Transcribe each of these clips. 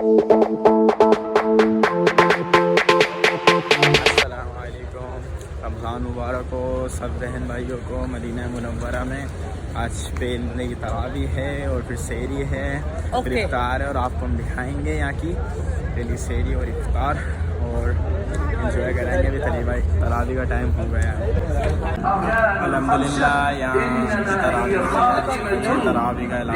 रमज़ान मुबारक हो सब बहन भाइयों को। मदीना मुनव्वरा में आज पहले की तरावी है और फिर सेहरी है, फिर इफ्तार है और आपको हम दिखाएंगे यहाँ की पहली सेहरी और इफ्तार और एंजॉय कराएंगे। अभी तरावी का टाइम हो गया है। अल्हम्दुलिल्लाह यहाँ तरावी का ऐलान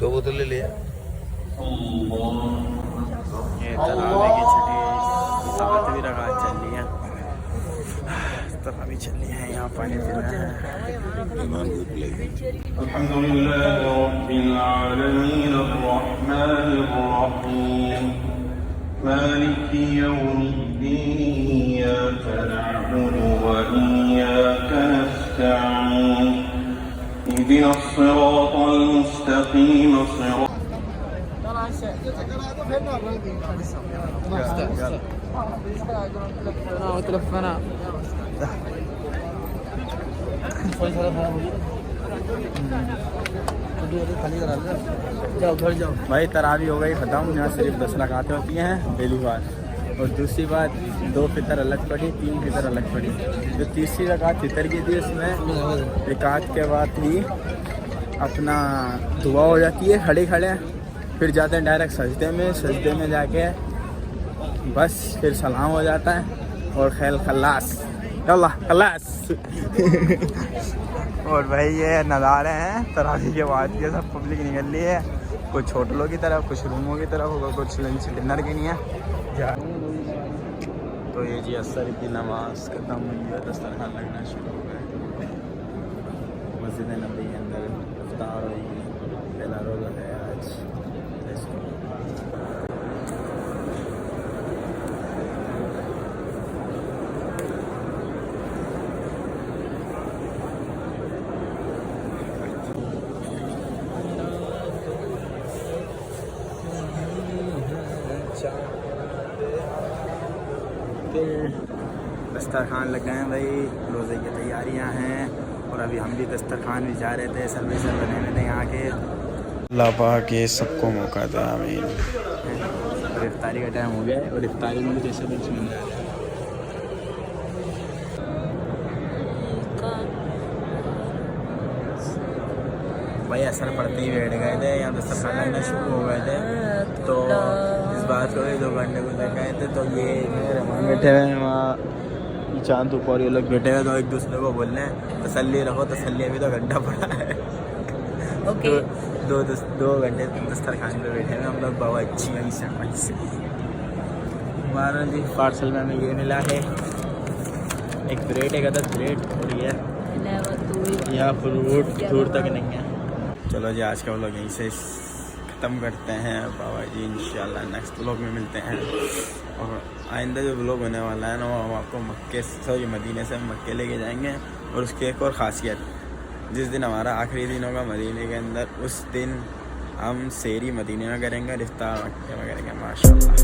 दो बोतल ले लिया। ये तरावी की छठी सातवीं रकात चल रही है, तरावी चल रही है। यहाँ पानी पी रहे हैं। अल्हम्दुलिल्लाह रब्बिल आलमीन अर्रहमानिर रहीम मालिकी यौमिद्दीन इय्याका नअबुदु व इय्याका नस्तईन इहदिनस सिरातल मुस्तकीम भाई तरावी हो गई ख़त्म। यहाँ सिर्फ 10 रकातें होती हैं पहली बार, और दूसरी बात 2 फितर अलग पड़ी, 3 फितर अलग पड़ी। जो तीसरी रकात फितर की थी उसमें रकात के बाद ही अपना दुआ हो जाती है खड़े खड़े, फिर जाते हैं डायरेक्ट सजदे में जाके बस फिर सलाम हो जाता है और खैर खल्लास खल्लास। और भाई ये नज़ारे हैं तरावी के बाद के, सब पब्लिक निकल रही है, कुछ होटलों की तरफ, कुछ रूमों की तरफ होगा, कुछ लंच डिनर के लिए है। तो ये जी असर की नमाज खत्म हुई है, दस्तरखान लगना शुरू हो गए। मस्जिद नबी के अंदर इफ्तार हुई, पहला रोज़ा है आज। दस्तरखान लग गए हैं भाई, रोज़े की तैयारियां हैं और अभी हम भी दस्तरखान भी जा रहे थे, सर्वेसर बने हुए थे यहाँ के। अल्लाह पाक के सबको मौका था। आमीन। और इफ्तारी का टाइम हो गया है और इफ्तारी में भी जैसे कुछ मिल रहा है भाई। असर पड़ते ही बैठ गए थे, यहाँ दस्तरखान लगना शुरू हो गए थे। तो इस बात को 2 घंटे को गए थे, तो ये बैठे हुए हैं वहाँ चांद ऊपर, ये लोग बैठे हुए तो एक दूसरे को बोल रहे हैं तसल्ली रखो, तसल्ली अभी तो घंटा पड़ा है। ओके। 2 घंटे दस्तरखान पे बैठे हुए हम लोग। बाबा अच्छी से हमारा जी पार्सल में हमें ये मिला है, एक ब्रेड, एक अदद ब्रेड और ये यहाँ फ्रूट दूर तक नहीं है। चलो जी आज का व्लॉग यहीं से ख़त्म करते हैं बाबा जी। इंशाल्लाह नेक्स्ट व्लॉग में मिलते हैं। और आइंदा जो व्लॉग होने वाला है ना, वो हम आपको मदीने से मक्के लेके जाएंगे। और उसकी एक और ख़ासियत, जिस दिन हमारा आखिरी दिन होगा मदीने के अंदर, उस दिन हम सेहरी मदीने में करेंगे और इफ्तार मक्के में करेंगे। माशाल्लाह।